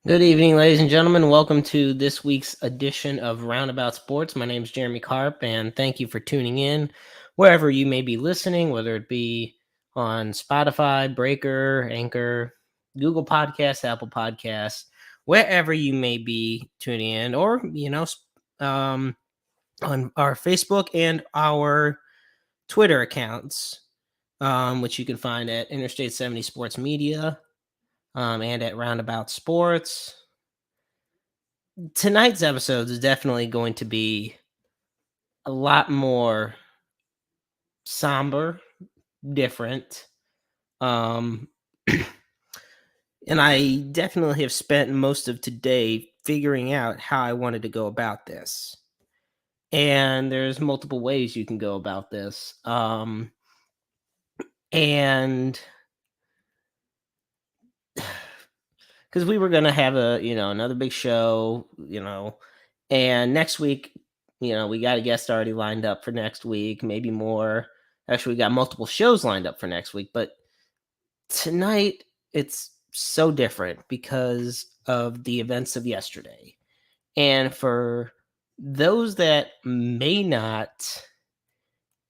Good evening, ladies and gentlemen. Welcome to this week's edition of Roundabout Sports. My name is Jeremy Karp, and thank you for tuning in wherever you may be listening, whether it be on Spotify, Breaker, Anchor, Google Podcasts, Apple Podcasts, wherever you may be tuning in, or on our Facebook and our Twitter accounts, which you can find at Interstate 70 Sports Media and at Roundabout Sports. Tonight's episode is definitely going to be a lot more somber, different. Um, and I definitely have spent most of today figuring out how I wanted to go about this. And there's multiple ways you can go about this. And because we were gonna have another big show, and next week, we got a guest already lined up for next week, maybe more. Actually, we got multiple shows lined up for next week, but tonight it's so different because of the events of yesterday. And for those that may not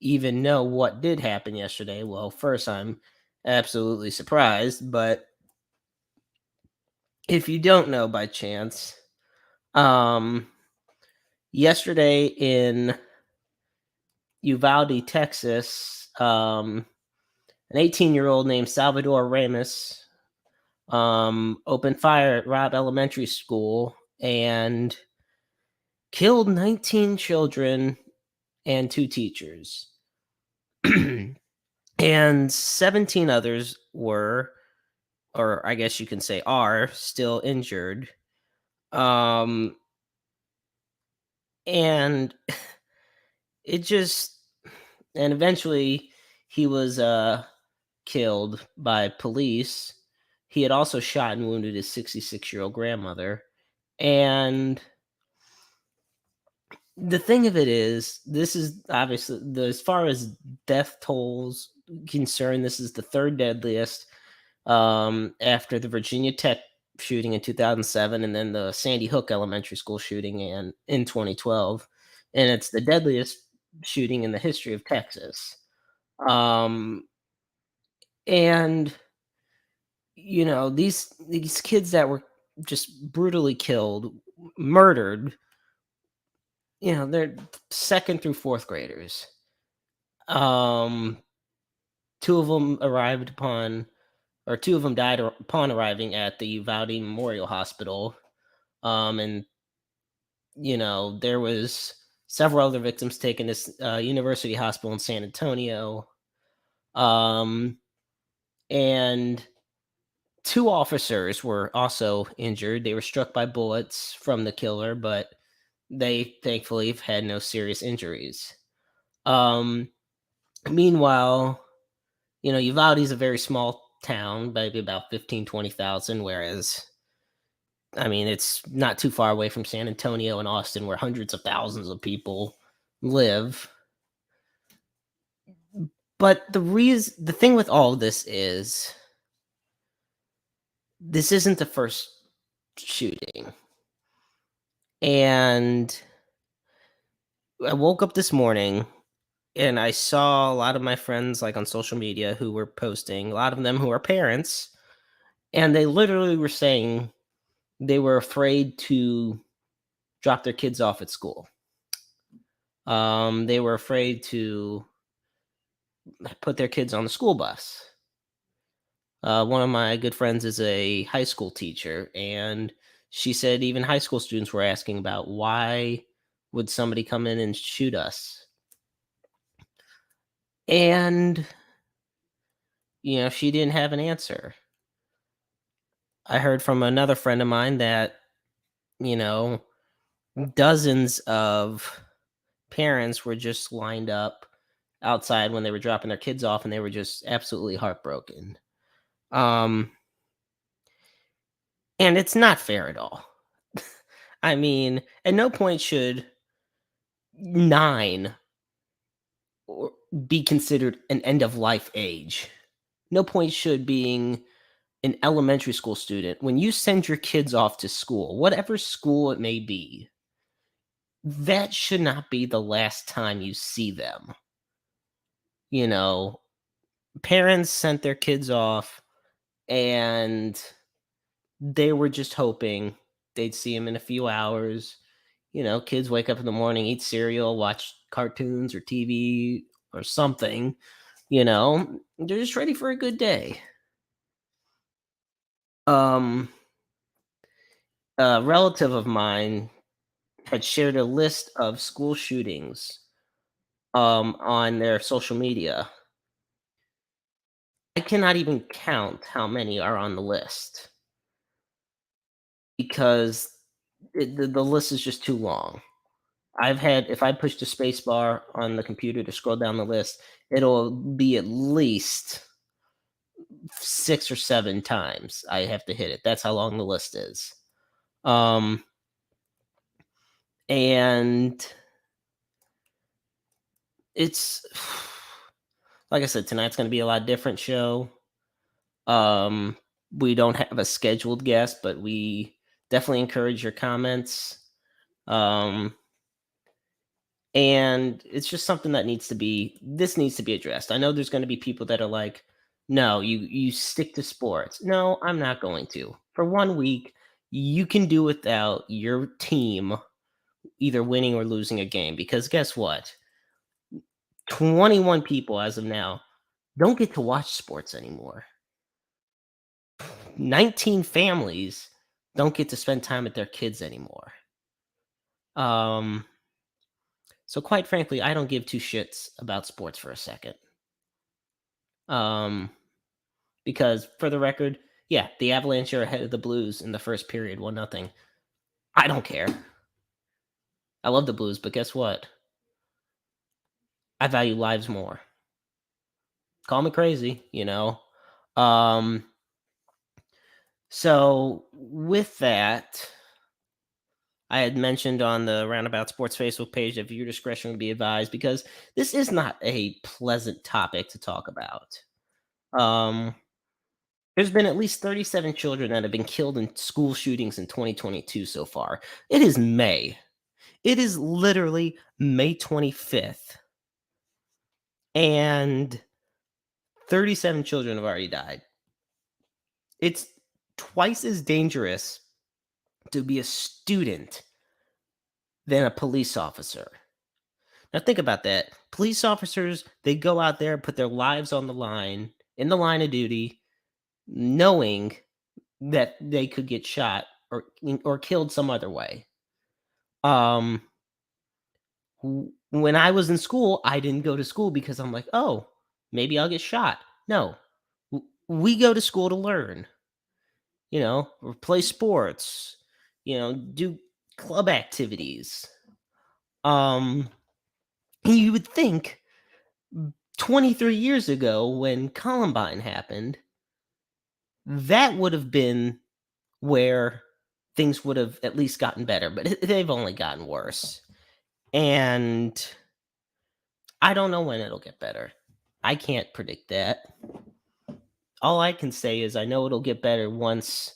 even know what did happen yesterday, well, first, I'm absolutely surprised, but if you don't know by chance, um, yesterday in Uvalde, Texas, an 18-year-old named Salvador Ramos opened fire at Robb Elementary School and killed 19 children and two teachers. And 17 others were, or I guess you can say are, still injured. Um, and it just, and eventually he was killed by police. He had also shot and wounded his 66-year-old grandmother. And the thing of it is, this is obviously, as far as death tolls concerned, this is the third deadliest after the Virginia Tech shooting in 2007 and then the Sandy Hook Elementary School shooting in 2012. And it's the deadliest shooting in the history of Texas. Um, and these kids that were just brutally killed, murdered, they're second through fourth graders. um Two of them two of them died upon arriving at the Uvalde Memorial Hospital. And there was several other victims taken to University Hospital in San Antonio. um and two officers were also injured. They were struck by bullets from the killer, but they thankfully have had no serious injuries. Um, Meanwhile, Uvalde is a very small town, maybe about 15-20,000, whereas, I mean, it's not too far away from San Antonio and Austin, where hundreds of thousands of people live. But the thing with all of this is, this isn't the first shooting. And I woke up this morning and I saw a lot of my friends, like, on social media, who were posting, a lot of them who are parents, and they literally were saying they were afraid to drop their kids off at school. They were afraid to put their kids on the school bus. One of my good friends is a high school teacher, and she said even high school students were asking about, why would somebody come in and shoot us? And she didn't have an answer. I heard from another friend of mine that, you know, dozens of parents were just lined up outside when they were dropping their kids off, and they were just absolutely heartbroken. Um, and it's not fair at all. I mean, at no point should 9 be considered an end of life age. No point should being an elementary school student, when you send your kids off to school, whatever school it may be, that should not be the last time you see them. You know, parents sent their kids off and they were just hoping they'd see him in a few hours. Kids wake up in the morning, eat cereal, watch cartoons or TV or something. They're just ready for a good day. Um, a relative of mine had shared a list of school shootings on their social media. I cannot even count how many are on the list because the list is just too long. If I push the space bar on the computer to scroll down the list, it'll be at least 6 or 7 times I have to hit it. That's how long the list is. Um, and it's like I said, tonight's gonna be a lot different show. Um, we don't have a scheduled guest, but we definitely encourage your comments. Um, and it's just something that needs to be addressed. I know there's going to be people that are like, no, you stick to sports. No, I'm not going to. For 1 week, you can do without your team either winning or losing a game because guess what? 21 people as of now don't get to watch sports anymore. 19 families don't get to spend time with their kids anymore. Um, so quite frankly, I don't give two shits about sports for a second. Um, because for the record, yeah, the Avalanche are ahead of the Blues in the first period, 1-0. I don't care. I love the Blues, but guess what? I value lives more. Call me crazy. Um, so with that, I had mentioned on the Roundabout Sports Facebook page that viewer discretion would be advised because this is not a pleasant topic to talk about. Um, there's been at least 37 children that have been killed in school shootings in 2022 so far. It is May. It is literally May 25th, and 37 children have already died. It's twice as dangerous to be a student than a police officer. Now think about that. Police officers, they go out there and put their lives on the line, in the line of duty, knowing that they could get shot or killed some other way. Um when I was in school, I didn't go to school because I'm like, "Oh, maybe I'll get shot." No. We go to school to learn, or play sports, do club activities. Um you would think 23 years ago when Columbine happened, that would have been where things would have at least gotten better, but they've only gotten worse. And I don't know when it'll get better. I can't predict that. All I can say is I know it'll get better once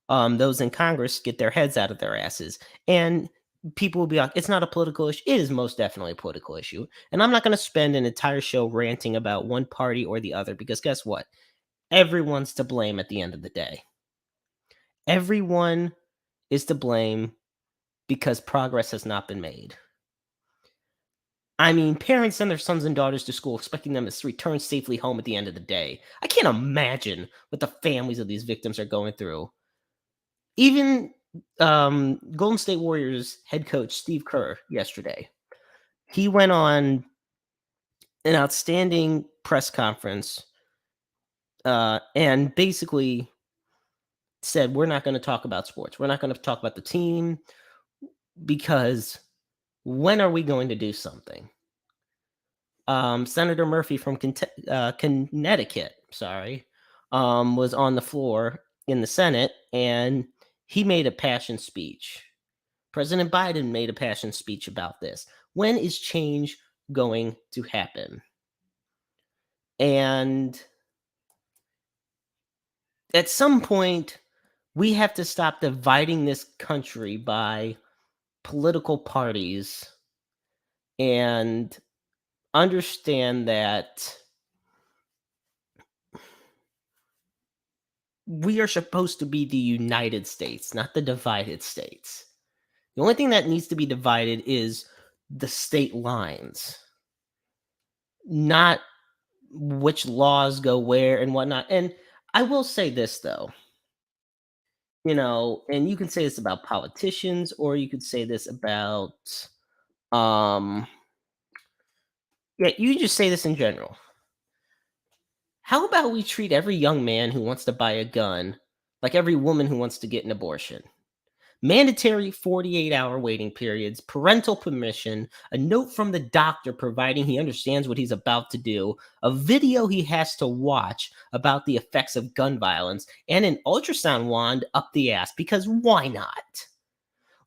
those in Congress get their heads out of their asses. And people will be like, it's not a political issue. It is most definitely a political issue. And I'm not going to spend an entire show ranting about one party or the other because guess what? Everyone's to blame at the end of the day. Everyone is to blame because progress has not been made. I mean, parents send their sons and daughters to school expecting them to return safely home at the end of the day. I can't imagine what the families of these victims are going through. Even Golden State Warriors head coach Steve Kerr yesterday, he went on an outstanding press conference and basically said, we're not going to talk about sports. We're not going to talk about the team because when are we going to do something? Senator Murphy from Connecticut, was on the floor in the Senate, and he made a passion speech. President Biden made a passion speech about this. When is change going to happen? And At some point, we have to stop dividing this country by political parties and understand that we are supposed to be the United States, not the divided states. The only thing that needs to be divided is the state lines, not which laws go where and whatnot. And I will say this though, and you can say this about politicians, or you could say this about, um, yeah, you just say this in general. How about we treat every young man who wants to buy a gun like every woman who wants to get an abortion? Mandatory 48-hour waiting periods, parental permission, a note from the doctor providing he understands what he's about to do, a video he has to watch about the effects of gun violence, and an ultrasound wand up the ass, because why not?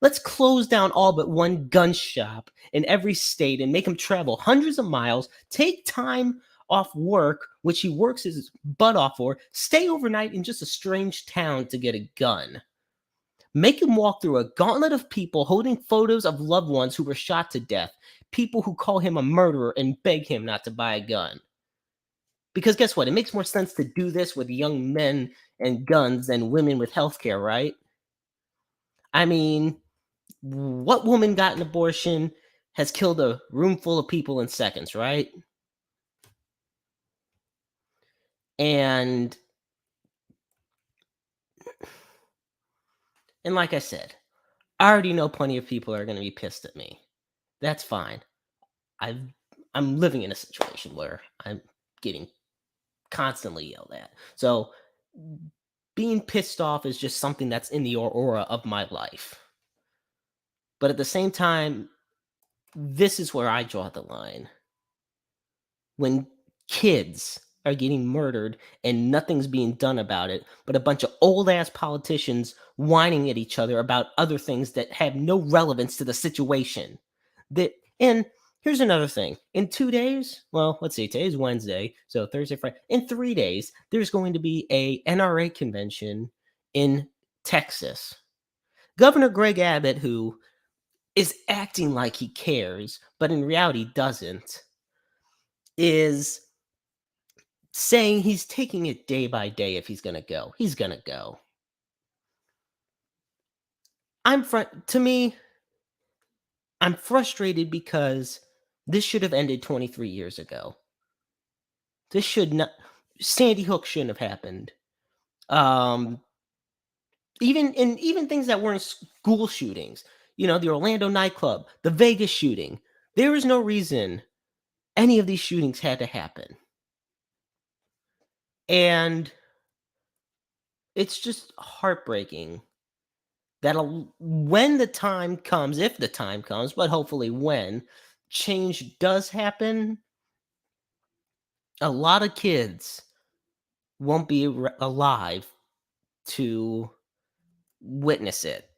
Let's close down all but one gun shop in every state and make him travel hundreds of miles, take time off work, which he works his butt off for, stay overnight in just a strange town to get a gun. Make him walk through a gauntlet of people holding photos of loved ones who were shot to death, people who call him a murderer and beg him not to buy a gun. Because guess what? It makes more sense to do this with young men and guns than women with healthcare, right? I mean, what woman got an abortion has killed a room full of people in seconds, right? And like I said, I already know plenty of people are going to be pissed at me. That's fine. I've I'm living in a situation where I'm getting constantly yelled at. So being pissed off is just something that's in the aura of my life. But at the same time, this is where I draw the line. When kids are getting murdered and nothing's being done about it, but a bunch of old ass politicians whining at each other about other things that have no relevance to the situation. That and here's another thing. In 2 days, well, let's see, today's Wednesday, so Thursday, Friday. In 3 days, there's going to be a NRA convention in Texas. Governor Greg Abbott, who is acting like he cares, but in reality doesn't, is saying he's taking it day by day if he's gonna go. He's gonna go. To me, I'm frustrated because this should have ended 23 years ago. This should not Sandy Hook shouldn't have happened. Um even things that weren't school shootings, the Orlando nightclub, the Vegas shooting. There is no reason any of these shootings had to happen. And it's just heartbreaking that when the time comes, if the time comes, but hopefully when change does happen, a lot of kids won't be alive to witness it.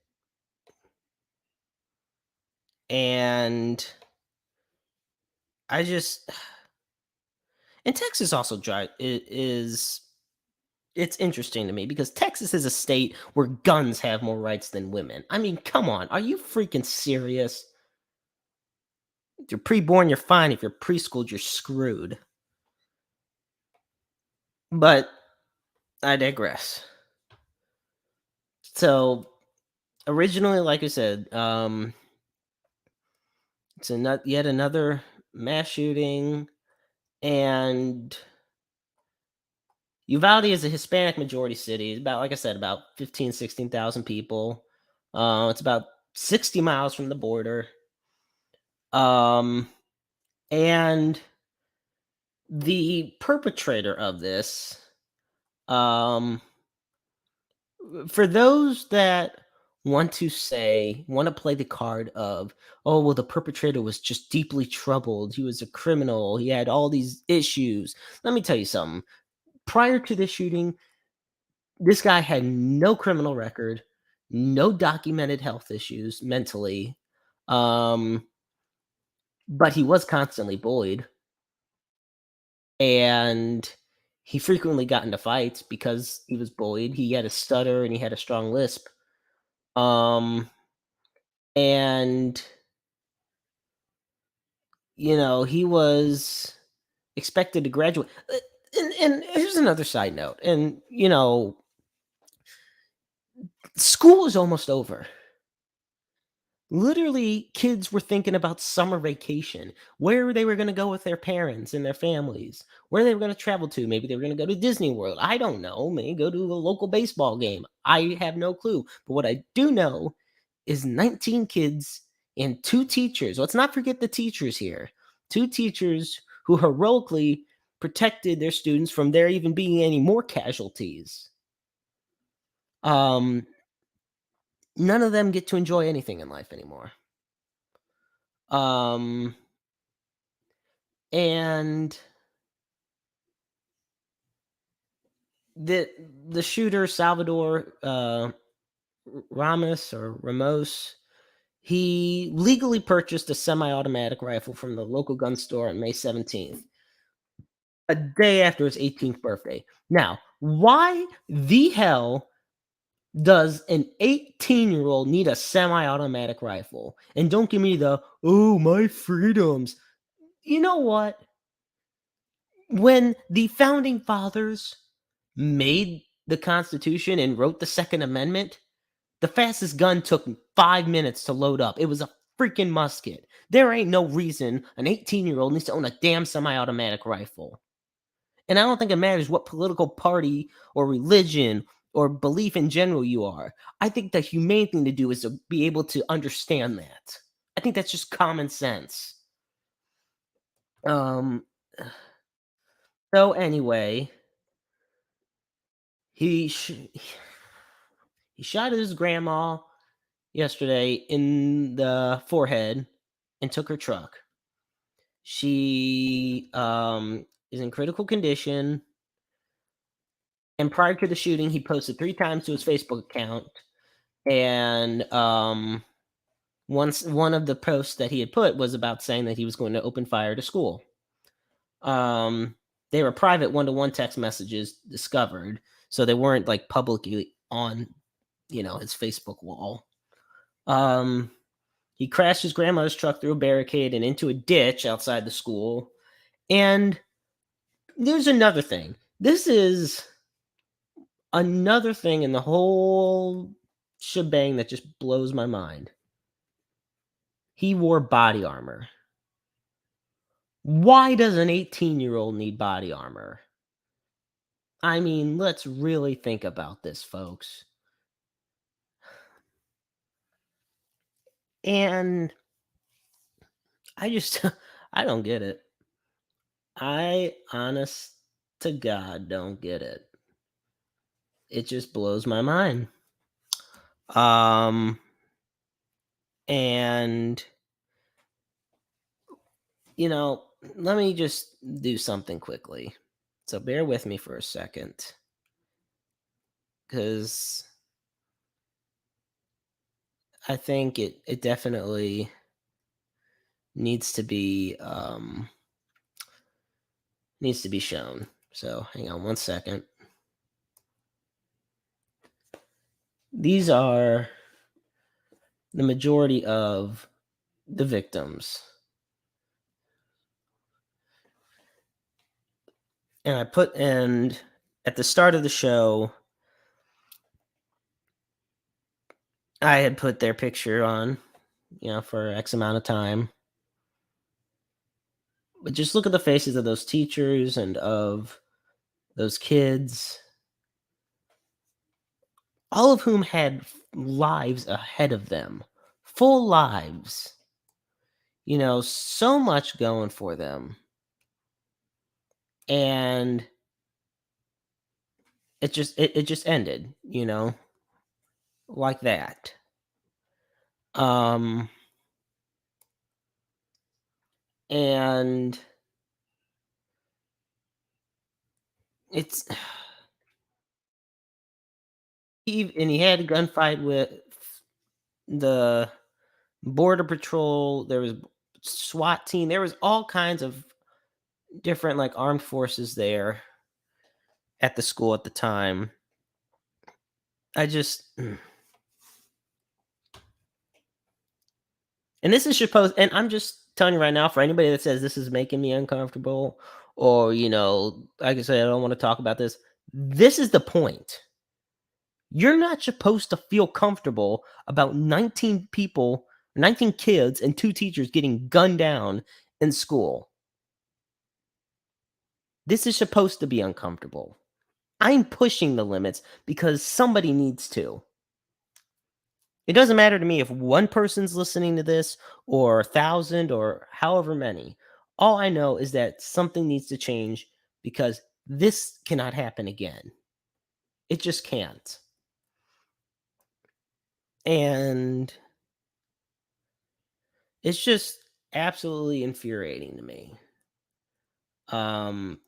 And I just, and Texas also is it's interesting to me because Texas is a state where guns have more rights than women. I mean, come on, are you freaking serious? If you're preborn, you're fine. If you're preschooled, you're screwed. But I digress. So originally, like I said, it's yet another mass shooting, and Uvalde is a Hispanic majority city. It's about, like I said, about 15, 16,000 people. It's about 60 miles from the border. And the perpetrator of this, um, for those that want to play the card of, oh, well, the perpetrator was just deeply troubled. He was a criminal. He had all these issues. Let me tell you something. Prior to this shooting, this guy had no criminal record, no documented health issues mentally. But he was constantly bullied. And He frequently got into fights because he was bullied. He had a stutter and he had a strong lisp. Um, and he was expected to graduate. And here's another side note. And school is almost over. Literally, kids were thinking about summer vacation, where they were going to go with their parents and their families, where they were going to travel to. Maybe they were going to go to Disney World. I don't know. Maybe go to a local baseball game. I have no clue. But what I do know is 19 kids and two teachers. Let's not forget the teachers here. Two teachers who heroically protected their students from there even being any more casualties. Um, None of them get to enjoy anything in life anymore. Um, and the the shooter Salvador Ramos, he legally purchased a semi-automatic rifle from the local gun store on May 17th, a day after his 18th birthday. Now, why the hell does an 18-year-old need a semi-automatic rifle? And don't give me the, oh, my freedoms. You know what? When the founding fathers made the Constitution and wrote the Second Amendment, the fastest gun took 5 minutes to load up. It was a freaking musket. There ain't no reason an 18-year-old needs to own a damn semi-automatic rifle. And I don't think it matters what political party or religion or belief in general you are. I think the humane thing to do is to be able to understand that. I think that's just common sense. Um so anyway, he he shot his grandma yesterday in the forehead and took her truck. She is in critical condition. And prior to the shooting, he posted 3 times to his Facebook account. And once one of the posts that he had put was about saying that he was going to open fire to school. They were private one-to-one text messages discovered, so they weren't like publicly on, his Facebook wall. He crashed his grandmother's truck through a barricade and into a ditch outside the school. And there's another thing. This is another thing in the whole shebang that just blows my mind. He wore body armor. Why does an 18-year-old need body armor? I mean, let's really think about this, folks. And I just, I don't get it. I, honest to God, don't get it. It just blows my mind. And, let me just do something quickly. So bear with me for a second. Because I think it definitely needs to be shown. So hang on one second. These are the majority of the victims. And at the start of the show, I had put their picture on, for X amount of time. But just look at the faces of those teachers and of those kids, all of whom had lives ahead of them, full lives, so much going for them. And it just ended, like that. And it's he had a gunfight with the border patrol. There was SWAT team. There was all kinds of different like armed forces there. at the school at the time. I just and this is supposed and I'm just telling you right now, for anybody that says this is making me uncomfortable or, like I said, I don't want to talk about this. This is the point. You're not supposed to feel comfortable about 19 people, 19 kids, and 2 teachers getting gunned down in school. This is supposed to be uncomfortable. I'm pushing the limits because somebody needs to. It doesn't matter to me if one person's listening to this or 1,000 or however many. All I know is that something needs to change because this cannot happen again. It just can't. And it's just absolutely infuriating to me. Um,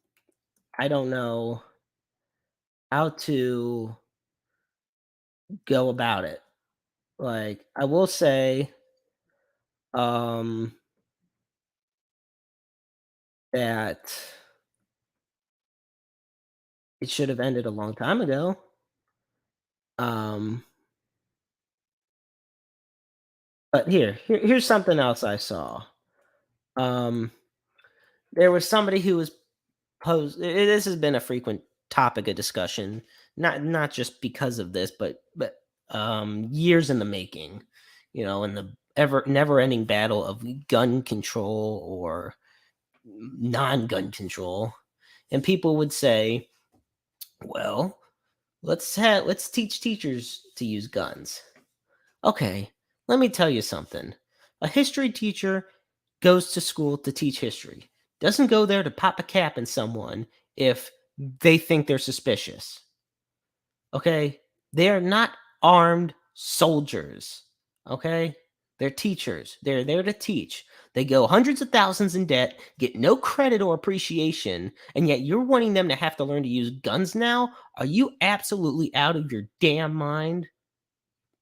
I don't know how to go about it. Like, I will say, um, that it should have ended a long time ago. Um, but here's something else I saw. Um, there was somebody who was this has been a frequent topic of discussion, not just because of this, but years in the making, in the ever never-ending battle of gun control or non-gun control. And people would say, "Well, let's teach teachers to use guns." Okay, let me tell you something. A history teacher goes to school to teach history. Doesn't go there to pop a cap in someone if they think they're suspicious. Okay? They are not armed soldiers. Okay? They're teachers. They're there to teach. They go hundreds of thousands in debt, get no credit or appreciation, and yet you're wanting them to have to learn to use guns now? Are you absolutely out of your damn mind?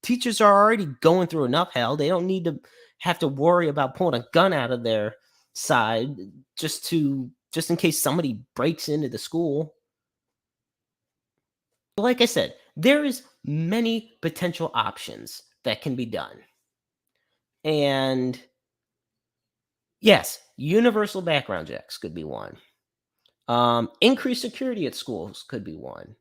Teachers are already going through enough hell. They don't need to have to worry about pulling a gun out of their side just in case somebody breaks into the school. Like I said, there is many potential options that can be done. And yes, universal background checks could be one. Increased security at schools could be one.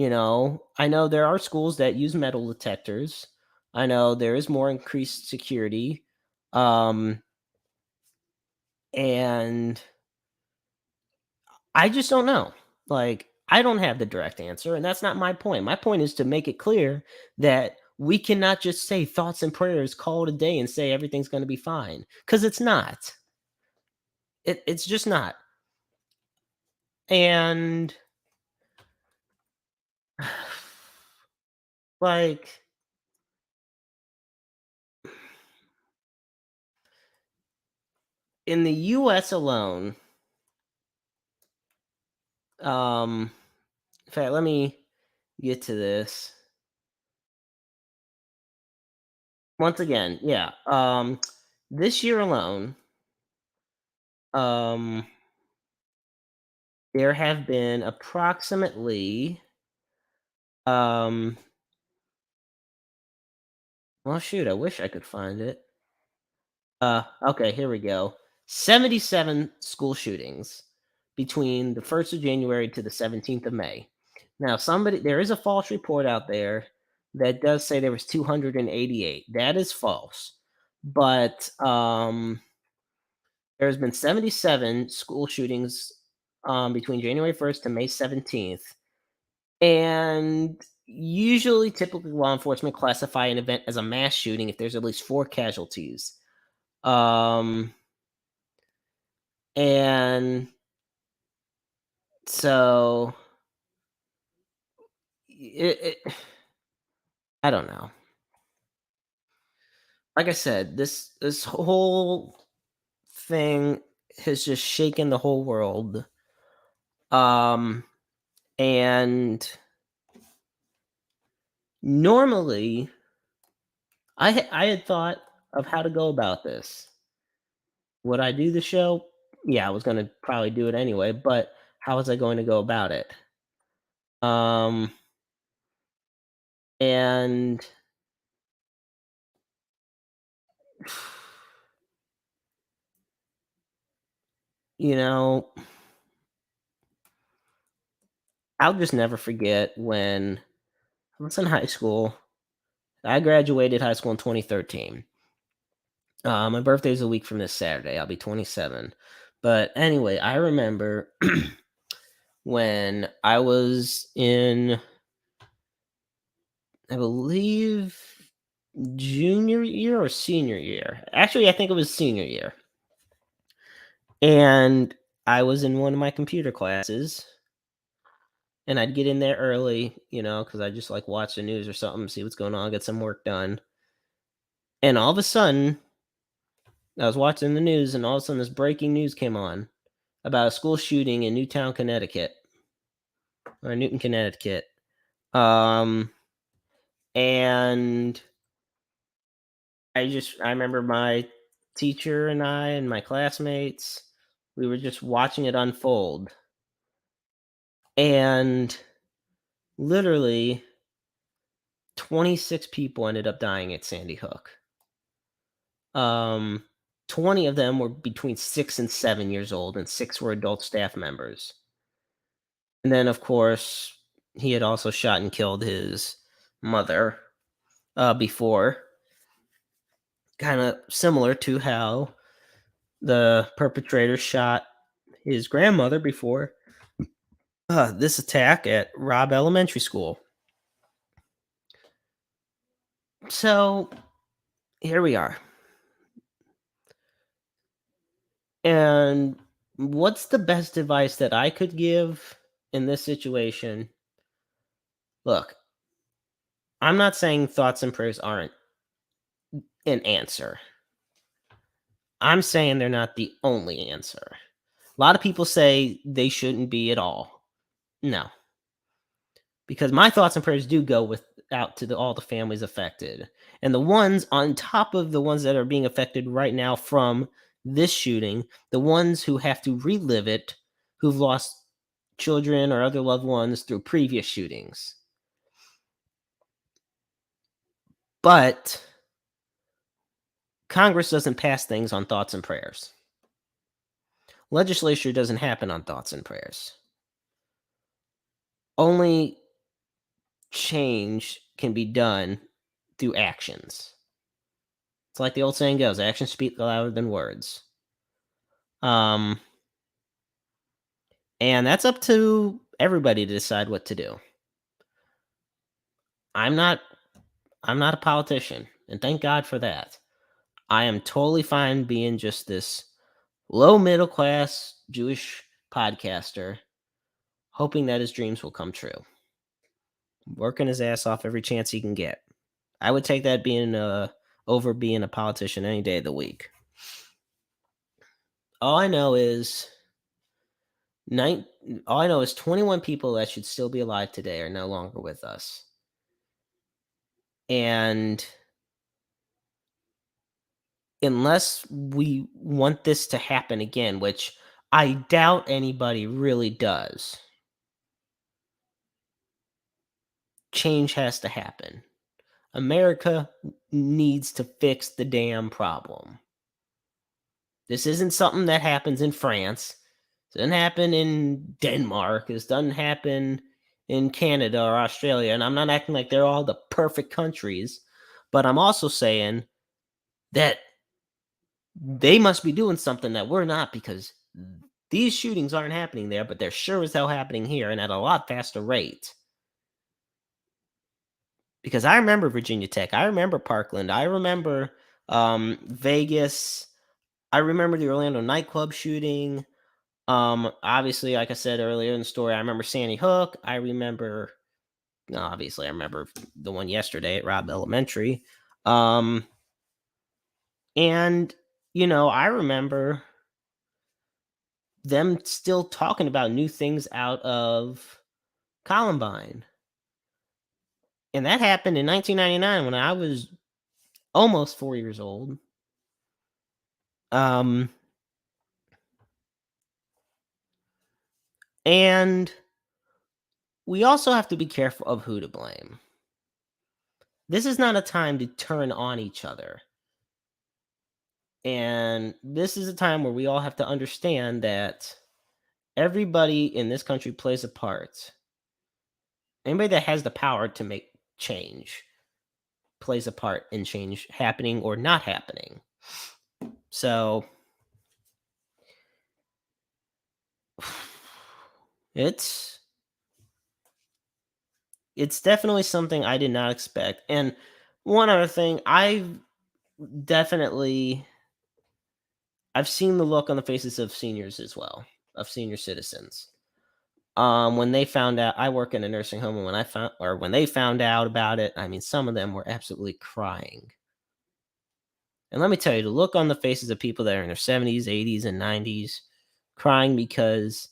I know there are schools that use metal detectors. I know there is more increased security. Um, and I just don't know. Like, I don't have the direct answer, and that's not my point. My point is to make it clear that we cannot just say thoughts and prayers, call it a day, and say everything's going to be fine because it's not. It's just not. And like in the U.S. alone, um, in fact, let me get to this once again. Yeah, this year alone, um, there have been approximately well, shoot, I wish I could find it. Okay, here we go. 77 school shootings between the 1st of January to the 17th of May. Now, there is a false report out there that does say there was 288. That is false. But there's been 77 school shootings between January 1st to May 17th. And usually, typically, law enforcement classify an event as a mass shooting if there's at least 4 casualties. Um, and so I don't know. Like I said, this whole thing has just shaken the whole world. Um, and normally, I had thought of how to go about this. Would I do the show? Yeah, I was gonna probably do it anyway, but how was I going to go about it? Um, and you know, I'll just never forget when I was in high school. I graduated high school in 2013. My birthday's a week from this Saturday. I'll be 27. But anyway, I remember when I was in, I believe, junior year or senior year. Actually, I think it was senior year. And I was in one of my computer classes, and I'd get in there early, because I just like watch the news or something, see what's going on, get some work done. And all of a sudden, I was watching the news, and all of a sudden, this breaking news came on about a school shooting in Newtown, Connecticut, or Newton, Connecticut. Um, and I remember my teacher and I and my classmates, we were just watching it unfold. And literally 26 people ended up dying at Sandy Hook. Um, 20 of them were between 6 and 7 years old, and 6 were adult staff members. And then, of course, he had also shot and killed his mother, before, kinda similar to how the perpetrator shot his grandmother before, this attack at Robb Elementary School. So, here we are. And what's the best advice that I could give in this situation? Look, I'm not saying thoughts and prayers aren't an answer. I'm saying they're not the only answer. A lot of people say they shouldn't be at all. No, because my thoughts and prayers do go with out to all the families affected, and the ones on top of the ones that are being affected right now from this shooting, the ones who have to relive it, who've lost children or other loved ones through previous shootings. But Congress doesn't pass things on thoughts and prayers. Legislature doesn't happen on thoughts and prayers. Only change can be done through actions. It's like the old saying goes, actions speak louder than words. Um, and that's up to everybody to decide what to do. I'm not I'm not a politician, and thank God for that. I am totally fine being just this low middle class Jewish podcaster, hoping that his dreams will come true. Working his ass off every chance he can get. I would take that being over being a politician any day of the week. All I know is nine. All I know is 21 people that should still be alive today are no longer with us, and unless we want this to happen again, which I doubt anybody really does, change has to happen. America needs to fix the damn problem. This isn't something that happens in France. It doesn't happen in Denmark. This doesn't happen in Canada or Australia. And I'm not acting like they're all the perfect countries, but I'm also saying that they must be doing something that we're not, because these shootings aren't happening there, but they're sure as hell happening here and at a lot faster rate. Because I remember Virginia Tech, I remember Parkland, I remember Vegas, I remember the Orlando nightclub shooting. Obviously, like I said earlier in the story, I remember Sandy Hook. I remember, no, obviously, I remember the one yesterday at Robb Elementary. Um, and I remember them still talking about new things out of Columbine. And that happened in 1999 when I was almost 4 years old. Um, and we also have to be careful of who to blame. This is not a time to turn on each other. And this is a time where we all have to understand that everybody in this country plays a part. Anybody that has the power to make change plays a part in change happening or not happening. So it's it's definitely something I did not expect. And one other thing, definitely I've seen the look on the faces of seniors as well, of senior citizens. When they found out, I work in a nursing home, and when they found out about it, I mean, some of them were absolutely crying. And let me tell you, the look on the faces of people that are in their 70s, 80s, and 90s crying because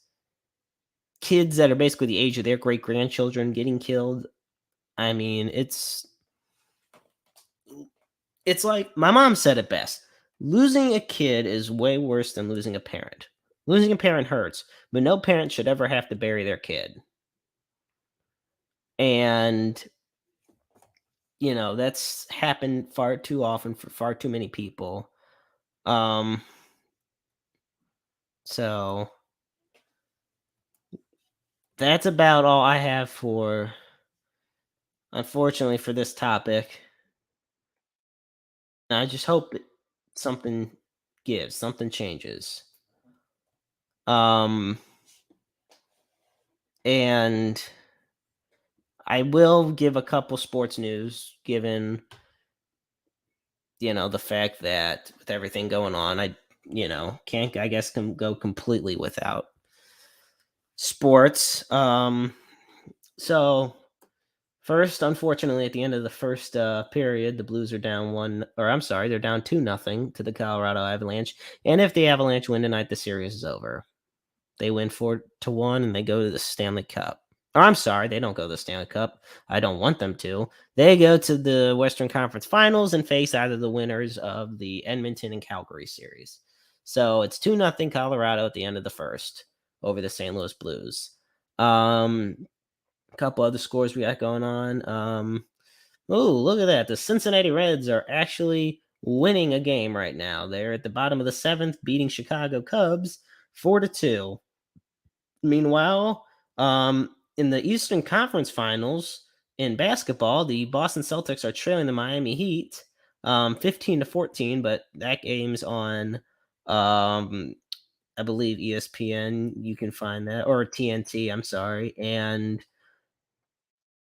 kids that are basically the age of their great grandchildren getting killed. I mean, it's like my mom said it best. Losing a kid is way worse than losing a parent. Losing a parent hurts, but no parent should ever have to bury their kid. And that's happened far too often for far too many people. Um so that's about all I have for unfortunately for this topic. And I just hope that something something changes. Um and I will give a couple sports news given, the fact that with everything going on, can't I guess can go completely without sports. So first, unfortunately, at the end of the first period, the Blues are down one, or I'm sorry, they're down 2-0 to the Colorado Avalanche. And if the Avalanche win tonight, the series is over. They win 4-1, and they go to the Stanley Cup. Or I'm sorry, they don't go to the Stanley Cup. I don't want them to. They go to the Western Conference Finals and face either the winners of the Edmonton and Calgary series. So it's 2-0 Colorado at the end of the first over the St. Louis Blues. A couple other scores we got going on. Oh, look at that. The Cincinnati Reds are actually winning a game right now. They're at the bottom of the seventh, beating Chicago Cubs 4-2. Meanwhile, in the Eastern Conference Finals in basketball, the Boston Celtics are trailing the Miami Heat 15-14, but that game's on I believe ESPN. You can find that, or TNT, I'm sorry. And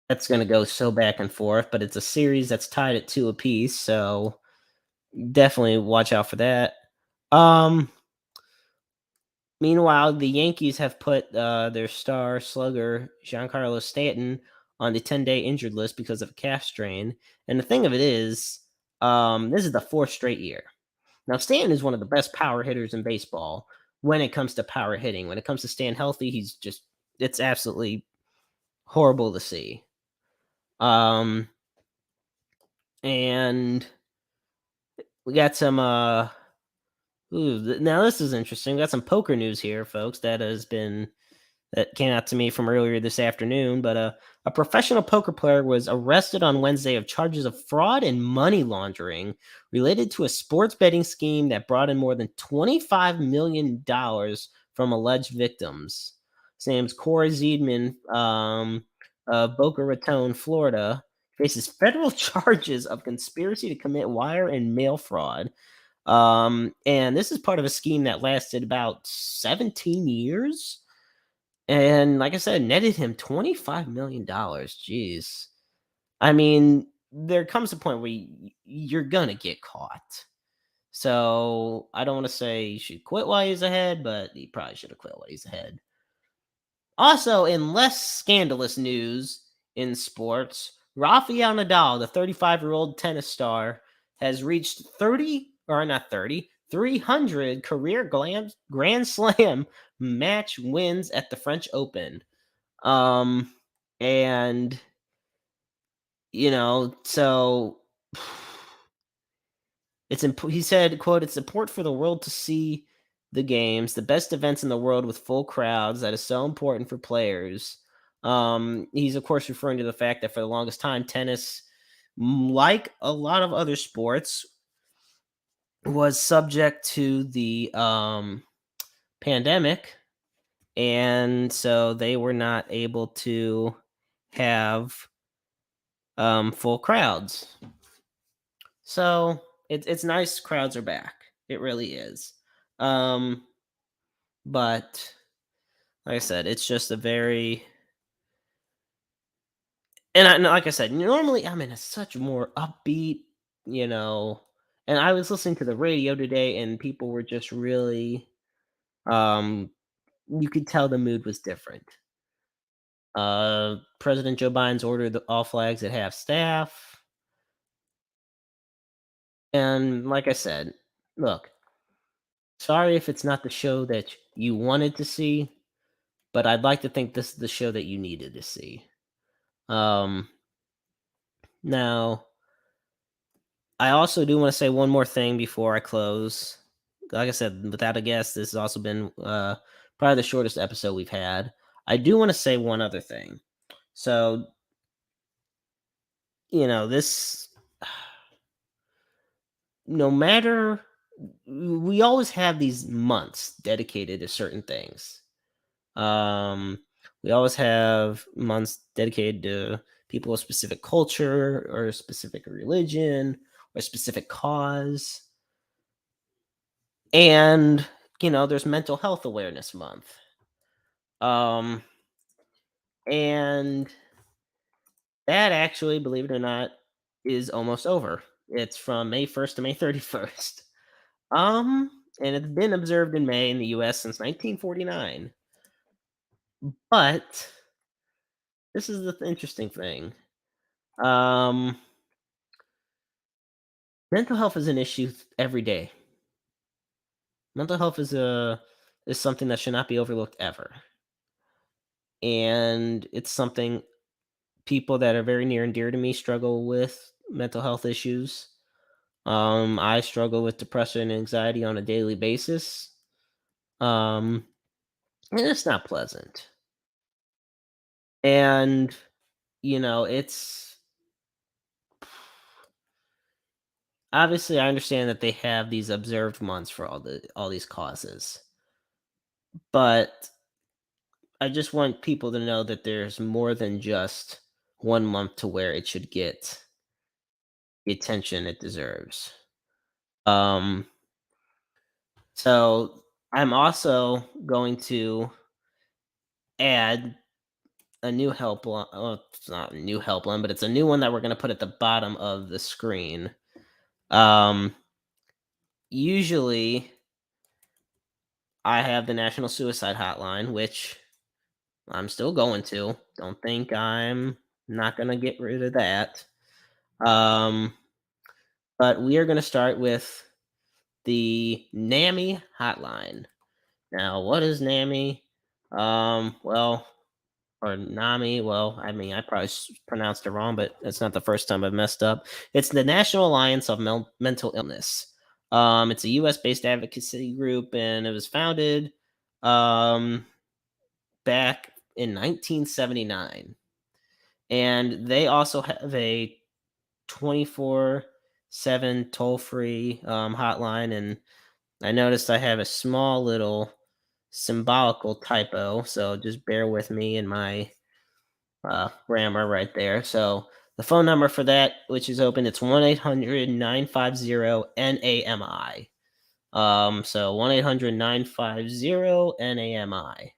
that's going to go so back and forth, but it's a series that's tied at 2 apiece, so definitely watch out for that. Um, Meanwhile, the Yankees have put their star slugger Giancarlo Stanton on the 10-day injured list because of a calf strain. And the thing of it is, this is the fourth straight year. Now, Stanton is one of the best power hitters in baseball when it comes to power hitting. When it comes to staying healthy, it's absolutely horrible to see. Um, and we got some now this is interesting. We got some poker news here, folks, that came out to me from earlier this afternoon. But a professional poker player was arrested on Wednesday of charges of fraud and money laundering related to a sports betting scheme that brought in more than $25 million from alleged victims. His name's Corey Zeidman of Boca Raton, Florida, faces federal charges of conspiracy to commit wire and mail fraud. And this is part of a scheme that lasted about 17 years. And like I said, netted him $25 million. Jeez. I mean, there comes a point where you're going to get caught. So I don't want to say you should quit while he's ahead, but he probably should have quit while he's ahead. Also, in less scandalous news in sports, Rafael Nadal, the 35-year-old tennis star, has reached 300 career Grand Slam match wins at the French Open. And so he said, quote, "It's important for the world to see the games, the best events in the world with full crowds. That is so important for players." He's of course referring to the fact that for the longest time, tennis, like a lot of other sports, was subject to the pandemic, and so they were not able to have full crowds. So it's nice crowds are back. It really is. Um, but like I said, it's just a very and like I said, normally I'm in a such more upbeat, you know. And I was listening to the radio today, and people were just really, um, you could tell the mood was different. President Joe Biden's ordered all flags at half staff, and like I said, look, sorry if it's not the show that you wanted to see, but I'd like to think this is the show that you needed to see. Um, Now, I also do want to say one more thing before I close. Like I said, without a guest, this has also been probably the shortest episode we've had. I do want to say one other thing. So, this, no matter, we always have these months dedicated to certain things. Um, we always have months dedicated to people of specific culture or a specific religion or a specific cause. And, there's Mental Health Awareness Month. Um, and that actually, believe it or not, is almost over. It's from May 1st to May 31st. And it's been observed in May in the US since 1949. But this is the interesting thing. Um, Mental health is an issue every day. Mental health is something that should not be overlooked ever. And it's something people that are very near and dear to me struggle with mental health issues. I struggle with depression and anxiety on a daily basis. Um, and it's not pleasant. And it's obviously I understand that they have these observed months for all these causes, but I just want people to know that there's more than just one month to where it should get the attention it deserves. Um, so I'm also going to add a new helpline. Oh, it's not a new helpline, but it's a new one that we're going to put at the bottom of the screen. Um, Usually, I have the National Suicide Hotline, which I'm still going to. Don't think I'm not going to get rid of that. Um, but we are going to start with the NAMI hotline. Now, what is NAMI? Well, or NAMI. Well, I mean, I probably pronounced it wrong, but it's not the first time I've messed up. It's the National Alliance of Mental Illness. It's a U.S. based advocacy group, and it was founded um, back in 1979. And they also have a 24/7 toll free hotline. And I noticed I have a small little symbolical typo, so just bear with me and my grammar right there. So the phone number for that, which is open, it's 1-800-950-NAMI. So 1-800-950-NAMI.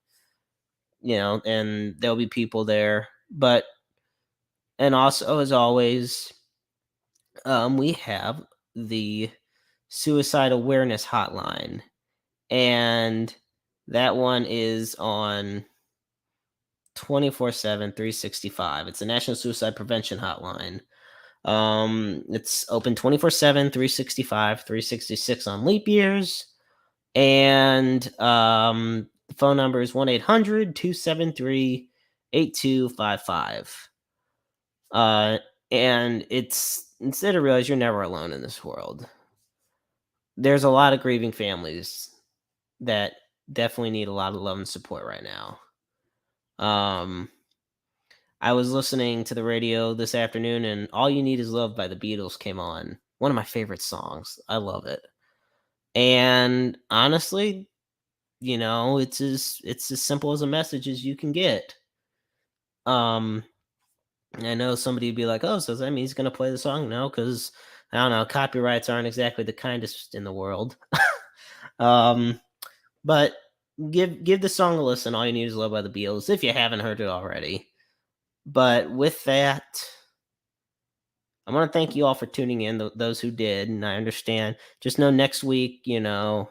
And there'll be people there. But and also, as always, we have the suicide awareness hotline, and that one is on 24/7, 365. It's a National Suicide Prevention Hotline. It's open 24/7, 365, 366 on leap years. And the phone number is 1-800-273-8255. Uh, and it's instead of realize you're never alone in this world. There's a lot of grieving families that definitely need a lot of love and support right now. Um, I was listening to the radio this afternoon, and "All You Need Is Love" by the Beatles came on. One of my favorite songs. I love it. And honestly, it's as simple as a message as you can get. Um, I know somebody would be like, "Oh, so that means he's gonna play the song?" No, because I don't know, copyrights aren't exactly the kindest in the world. um, but give the song a listen. All You Need Is Love by the Beatles if you haven't heard it already. But with that, I want to thank you all for tuning in. Those who did, and I understand. Just know next week, it'll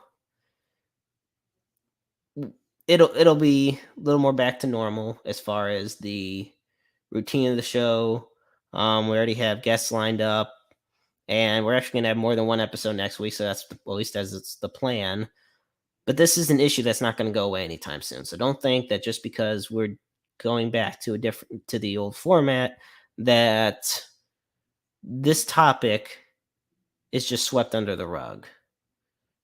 be a little more back to normal as far as the routine of the show. We already have guests lined up, and we're actually gonna have more than one episode next week. So that's at least as it's the plan. But this is an issue that's not going to go away anytime soon. So don't think that just because we're going back to the old format that this topic is just swept under the rug.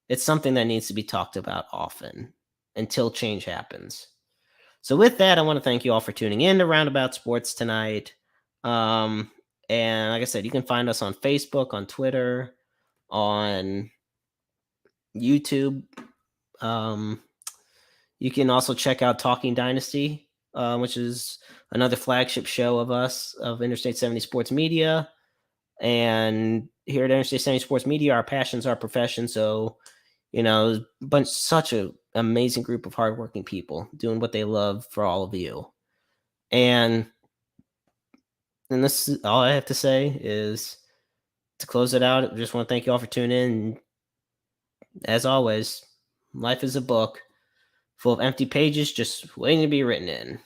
It's something that needs to be talked about often until change happens. So with that, I want to thank you all for tuning in to Roundabout Sports tonight. Um, and like I said, you can find us on Facebook, on Twitter, on YouTube. Um, you can also check out Talking Dynasty, which is another flagship show of us, of Interstate 70 Sports Media. And here at Interstate 70 Sports Media, our passions, our profession. So, such an amazing group of hardworking people doing what they love for all of you. And this is all I have to say is to close it out. I just want to thank you all for tuning in. And as always, life is a book full of empty pages just waiting to be written in.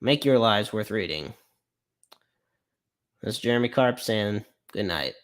Make your lives worth reading. This is Jeremy Karp saying good night.